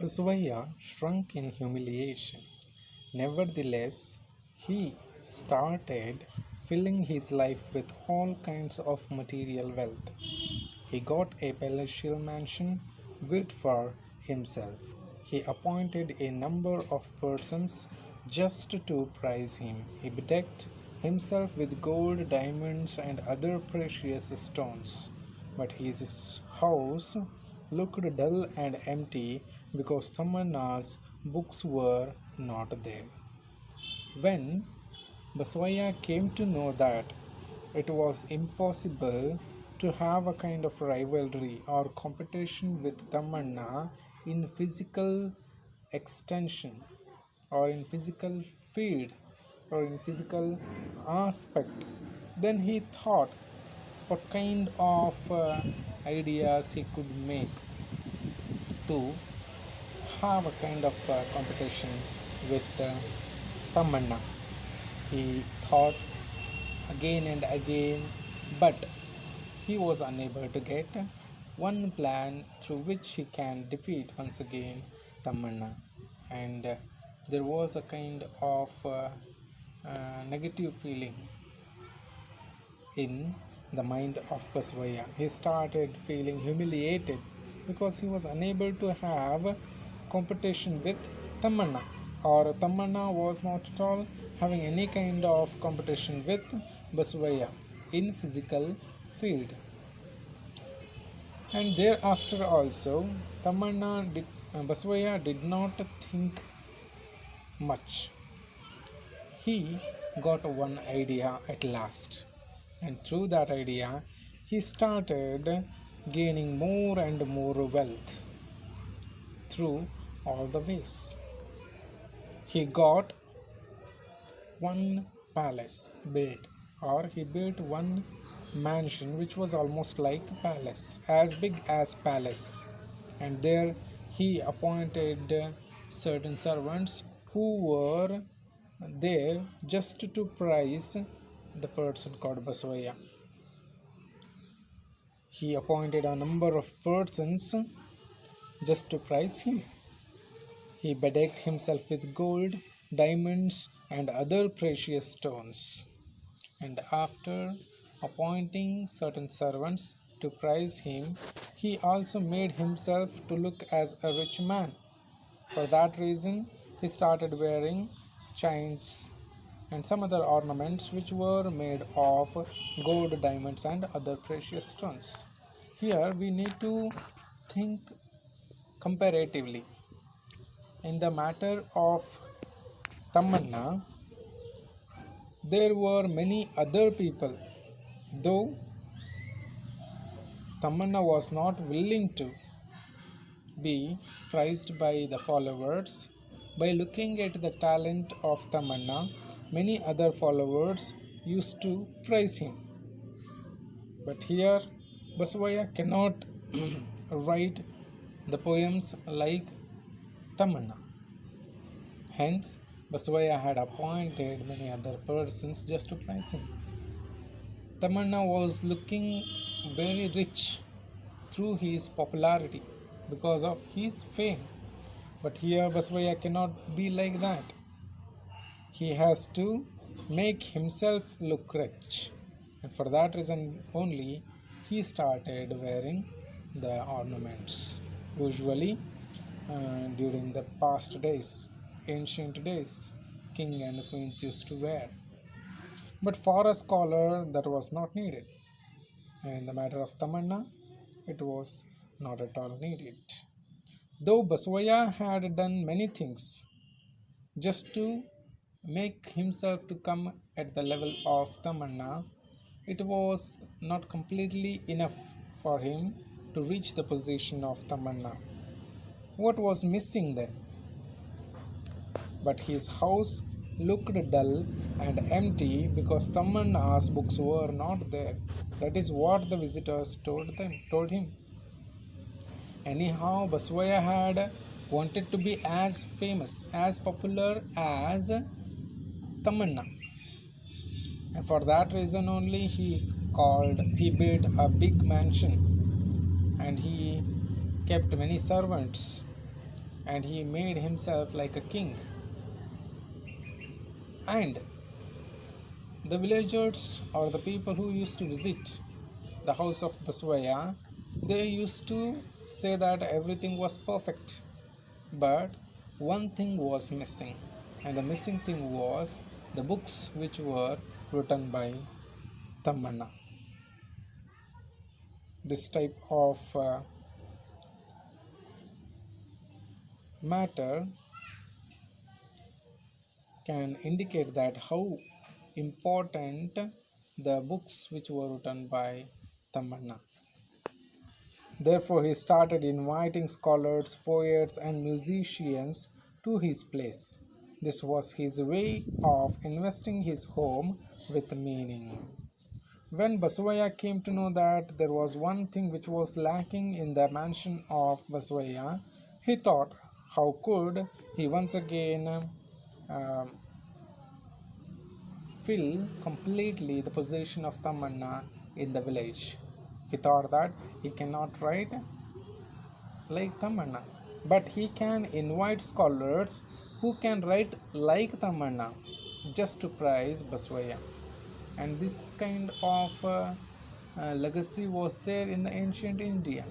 Basvaya shrunk in humiliation. Nevertheless, he started filling his life with all kinds of material wealth. He got a palatial mansion built for himself. He appointed a number of persons just to praise him. He bedecked himself with gold, diamonds, and other precious stones. But his house looked dull and empty because Tamanna's books were not there. When Baswaya came to know that it was impossible to have a kind of rivalry or competition with Tamanna in physical extension or in physical field or in physical aspect, then he thought what kind of ideas he could make to have a kind of competition with Tamanna. He thought again and again, but he was unable to get one plan through which he can defeat once again Tamanna. And there was a kind of negative feeling in the mind of Basvaya. He started feeling humiliated because he was unable to have competition with Tamanna, or Tamanna was not at all having any kind of competition with Basvaya in physical field. And thereafter also, Basvaya did not think much. He got one idea at last, and through that idea, he started gaining more and more wealth through all the ways. He got one palace built, or he built one mansion which was almost like a palace, as big as palace, and there he appointed certain servants who were there just to praise the person called Basvaya. He appointed a number of persons just to praise him. He bedecked himself with gold, diamonds, and other precious stones. And after appointing certain servants to praise him, he also made himself to look as a rich man. For that reason, he started wearing chains and some other ornaments which were made of gold, diamonds, and other precious stones. Here we need to think comparatively. In the matter of Tamanna, there were many other people, though Tamanna was not willing to be prized by the followers. By looking at the talent of Tamanna, many other followers used to praise him. But here, Basvaya cannot write the poems like Tamanna. Hence, Basvaya had appointed many other persons just to praise him. Tamanna was looking very rich through his popularity because of his fame. But here Basvaya cannot be like that. He has to make himself look rich. And for that reason only he started wearing the ornaments. Usually during the past days, ancient days, king and queens used to wear. But for a scholar that was not needed. And in the matter of Tamanna, it was not at all needed. Though Basvaya had done many things just to make himself to come at the level of Tamanna, it was not completely enough for him to reach the position of Tamanna. What was missing then? But his house looked dull and empty because Tamanna's books were not there. That is what the visitors told him. Anyhow, Basvaya had wanted to be as famous, as popular as Tamanna. And for that reason only he built a big mansion and he kept many servants and he made himself like a king. And the villagers or the people who used to visit the house of Baswaya, they used to say that everything was perfect. But one thing was missing, and the missing thing was the books which were written by Tammanna. This type of matter can indicate that how important the books which were written by Tammanna. Therefore, he started inviting scholars, poets, and musicians to his place. This was his way of investing his home with meaning. When Basavaya came to know that there was one thing which was lacking in the mansion of Basavaya, he thought, how could he once again fill completely the position of Tammanna in the village? He thought that he cannot write like Tammanna, but he can invite scholars who can write like Tammanna just to praise Basavaya. And this kind of legacy was there in the ancient India.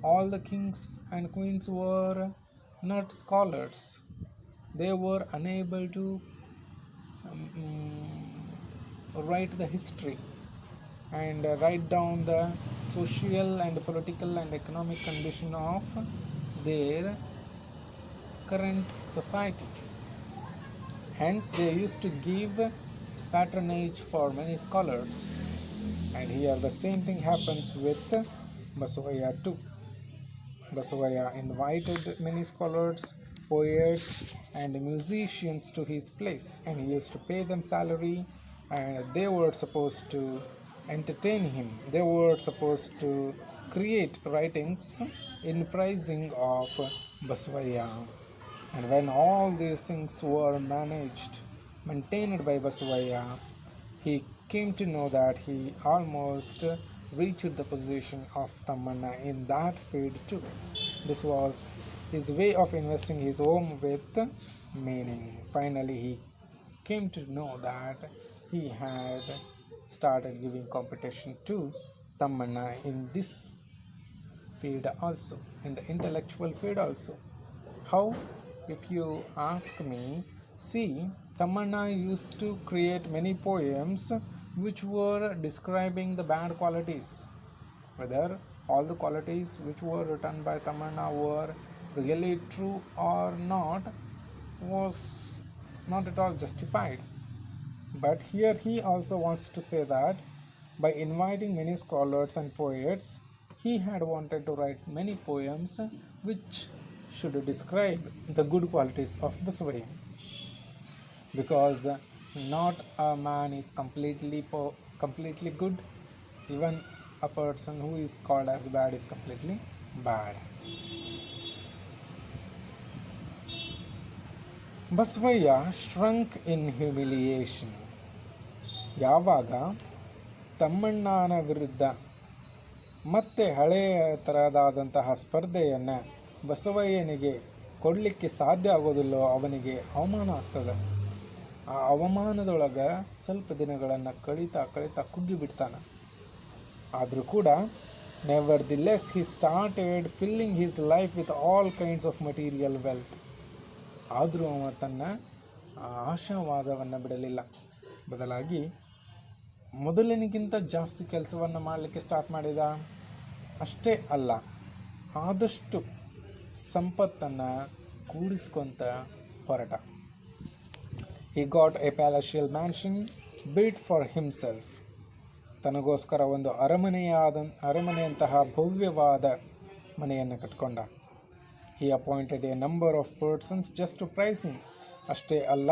All the kings and queens were not scholars. They were unable to write the history and write down the social and political and economic condition of their current society. Hence, they used to give patronage for many scholars. And here the same thing happens with Basavaya too. Basavaya invited many scholars, poets, and musicians to his place, and he used to pay them salary, and they were supposed to entertain him. They were supposed to create writings in praising of Basavaya. And when all these things were maintained by Basavaya, he came to know that he almost reached the position of Tammanna in that field too. This was his way of investing his home with meaning. Finally, he came to know that he had started giving competition to Tammanna in this field also, in the intellectual field also. How? If you ask me, see, Tammanna used to create many poems which were describing the bad qualities. Whether all the qualities which were written by Tammanna were really true or not was not at all justified. But here he also wants to say that by inviting many scholars and poets, he had wanted to write many poems which should describe the good qualities of Basavaya. Because not a man is completely good. Even a person who is called as bad is completely bad. Basavaya shrunk in humiliation. ಯಾವಾಗ ತಮ್ಮಣ್ಣನ ವಿರುದ್ಧ ಮತ್ತೆ ಹಳೆಯ ಥರದಾದಂತಹ ಸ್ಪರ್ಧೆಯನ್ನು ಬಸವಯ್ಯನಿಗೆ ಕೊಡಲಿಕ್ಕೆ ಸಾಧ್ಯ ಆಗೋದಿಲ್ಲೋ ಅವನಿಗೆ ಅವಮಾನ ಆಗ್ತದೆ. ಆ ಅವಮಾನದೊಳಗೆ ಸ್ವಲ್ಪ ದಿನಗಳನ್ನು ಕಳೀತಾ ಕುಗ್ಗಿಬಿಡ್ತಾನೆ. ಆದರೂ ಕೂಡ never the less he started filling his life with all kinds of material wealth. ಆದರೂ ಅವ ತನ್ನ ಆಶಾವಾದವನ್ನು ಬಿಡಲಿಲ್ಲ. ಬದಲಾಗಿ ಮೊದಲಿನಗಿಂತ ಜಾಸ್ತಿ ಕೆಲಸವನ್ನು ಮಾಡಲಿಕ್ಕೆ ಸ್ಟಾರ್ಟ್ ಮಾಡಿದ. ಅಷ್ಟೇ ಅಲ್ಲ, ಆದಷ್ಟು ಸಂಪತ್ತನ್ನು ಕೂಡಿಸ್ಕೊಂತ ಹೊರಟ. He got a palatial mansion built for himself. ತನಗೋಸ್ಕರ ಒಂದು ಅರಮನೆಯಂತಹ ಭವ್ಯವಾದ ಮನೆಯನ್ನು ಕಟ್ಕೊಂಡ. He appointed a number of persons just to praise him. ಅಷ್ಟೇ ಅಲ್ಲ,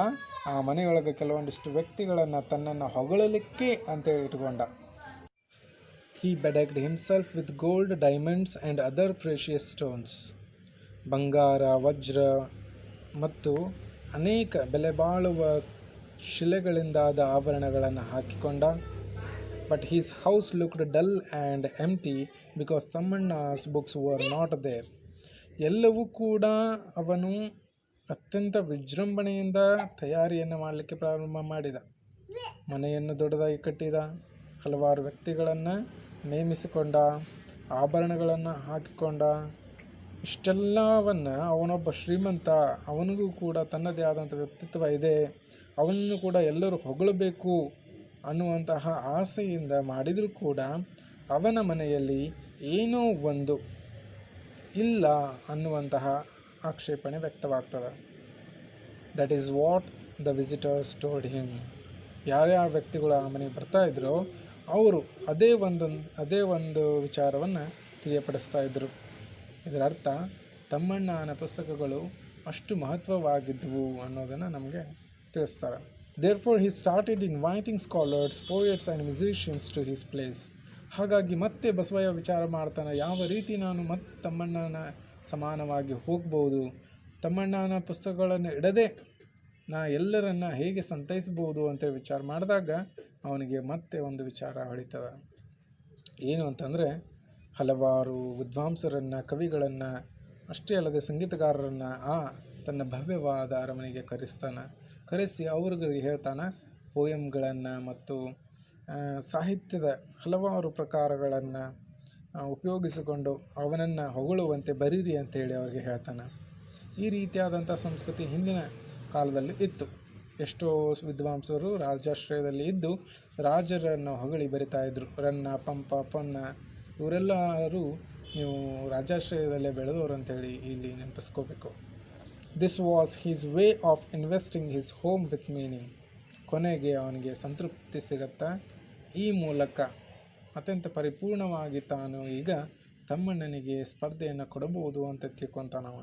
ಆ ಮನೆಯೊಳಗೆ ಕೆಲವೊಂದಿಷ್ಟು ವ್ಯಕ್ತಿಗಳನ್ನು ತನ್ನನ್ನು ಹೊಗಳಲಿಕ್ಕೆ ಅಂತೇಳಿ ಇಟ್ಕೊಂಡ. He bedecked himself with gold, diamonds and other precious stones. ಬಂಗಾರ, ವಜ್ರ ಮತ್ತು ಅನೇಕ ಬೆಲೆಬಾಳುವ ಶಿಲೆಗಳಿಂದಾದ ಆಭರಣಗಳನ್ನು ಹಾಕಿಕೊಂಡ. But his house looked dull and empty because Tammanna's books were not there. ಎಲ್ಲವೂ ಕೂಡ ಅವನು ಅತ್ಯಂತ ವಿಜೃಂಭಣೆಯಿಂದ ತಯಾರಿಯನ್ನು ಮಾಡಲಿಕ್ಕೆ ಪ್ರಾರಂಭ ಮಾಡಿದ. ಮನೆಯನ್ನು ದೊಡ್ಡದಾಗಿ ಕಟ್ಟಿದ, ಹಲವಾರು ವ್ಯಕ್ತಿಗಳನ್ನು ನೇಮಿಸಿಕೊಂಡ, ಆಭರಣಗಳನ್ನು ಹಾಕಿಕೊಂಡ. ಇಷ್ಟೆಲ್ಲವನ್ನು ಅವನೊಬ್ಬ ಶ್ರೀಮಂತ, ಅವನಿಗೂ ಕೂಡ ತನ್ನದೇ ಆದಂಥ ವ್ಯಕ್ತಿತ್ವ ಇದೆ, ಅವನನ್ನು ಕೂಡ ಎಲ್ಲರೂ ಹೊಗಳಬೇಕು ಅನ್ನುವಂತಹ ಆಸೆಯಿಂದ ಮಾಡಿದರೂ ಕೂಡ ಅವನ ಮನೆಯಲ್ಲಿ ಏನೋ ಒಂದು ಇಲ್ಲ ಅನ್ನುವಂತಹ ಆಕ್ಷೇಪಣೆ ವ್ಯಕ್ತವಾಗ್ತದೆ. That is what the visitors told him. ಯಾರ್ಯಾವ ವ್ಯಕ್ತಿಗಳು ಆ ಮನೆಗೆ ಬರ್ತಾ ಇದ್ರೋ ಅವರು ಅದೇ ಒಂದು ವಿಚಾರವನ್ನು ತಿಳಿಯಪಡಿಸ್ತಾ ಇದ್ದರು. ಇದರ ಅರ್ಥ ತಮ್ಮಣ್ಣನ ಪುಸ್ತಕಗಳು ಅಷ್ಟು ಮಹತ್ವವಾಗಿದ್ದವು ಅನ್ನೋದನ್ನು ನಮಗೆ ತಿಳಿಸ್ತಾರೆ. Therefore he started inviting scholars, poets and musicians to his place. ಹಾಗಾಗಿ ಮತ್ತೆ ಬಸವಯ್ಯ ವಿಚಾರ ಮಾಡ್ತಾನೆ, ಯಾವ ರೀತಿ ನಾನು ಮತ್ತೆ ತಮ್ಮಣ್ಣನ ಸಮಾನವಾಗಿ ಹೋಗ್ಬೋದು, ತಮ್ಮಣ್ಣನ ಪುಸ್ತಕಗಳನ್ನು ಇಡದೆ ನಾ ಎಲ್ಲರನ್ನ ಹೇಗೆ ಸಂತೈಸ್ಬೋದು ಅಂತೇಳಿ ವಿಚಾರ ಮಾಡಿದಾಗ ಅವನಿಗೆ ಮತ್ತೆ ಒಂದು ವಿಚಾರ ಹೊಳಿತದೆ. ಏನು ಅಂತಂದರೆ, ಹಲವಾರು ವಿದ್ವಾಂಸರನ್ನು, ಕವಿಗಳನ್ನು, ಅಷ್ಟೇ ಅಲ್ಲದೆ ಸಂಗೀತಗಾರರನ್ನು ತನ್ನ ಭವ್ಯವಾದ ಅರಮನೆಗೆ ಕರೆಸಿ ಅವ್ರಿಗೆ ಹೇಳ್ತಾನೆ ಪೋಯಮ್ಗಳನ್ನು ಮತ್ತು ಸಾಹಿತ್ಯದ ಹಲವಾರು ಪ್ರಕಾರಗಳನ್ನು ಉಪಯೋಗಿಸಿಕೊಂಡು ಅವನನ್ನು ಹೊಗಳುವಂತೆ ಬರೀರಿ ಅಂತೇಳಿ ಅವರಿಗೆ ಹೇಳ್ತಾನೆ. ಈ ರೀತಿಯಾದಂಥ ಸಂಸ್ಕೃತಿ ಹಿಂದಿನ ಕಾಲದಲ್ಲಿ ಇತ್ತು. ಎಷ್ಟೋ ವಿದ್ವಾಂಸರು ರಾಜಾಶ್ರಯದಲ್ಲಿ ಇದ್ದು ರಾಜರನ್ನು ಹೊಗಳಿ ಬರಿತಾ ಇದ್ದರು. ರನ್ನ, ಪಂಪ, ಪೊನ್ನ ಇವರೆಲ್ಲರೂ ನೀವು ರಾಜಾಶ್ರಯದಲ್ಲೇ ಬೆಳೆದವರು ಅಂತೇಳಿ ಇಲ್ಲಿ ನೆನಪಿಸ್ಕೋಬೇಕು. This was his way of investing his home with meaning. ಕೊನೆಗೆ ಅವನಿಗೆ ಸಂತೃಪ್ತಿ ಸಿಗುತ್ತಾ ಈ ಮೂಲಕ ಅತ್ಯಂತ ಪರಿಪೂರ್ಣವಾಗಿ ತಾನು ಈಗ ತಮ್ಮಣ್ಣನಿಗೆ ಸ್ಪರ್ಧೆಯನ್ನು ಕೊಡಬಹುದು ಅಂತ ತಿಳ್ಕೊತಾನವ.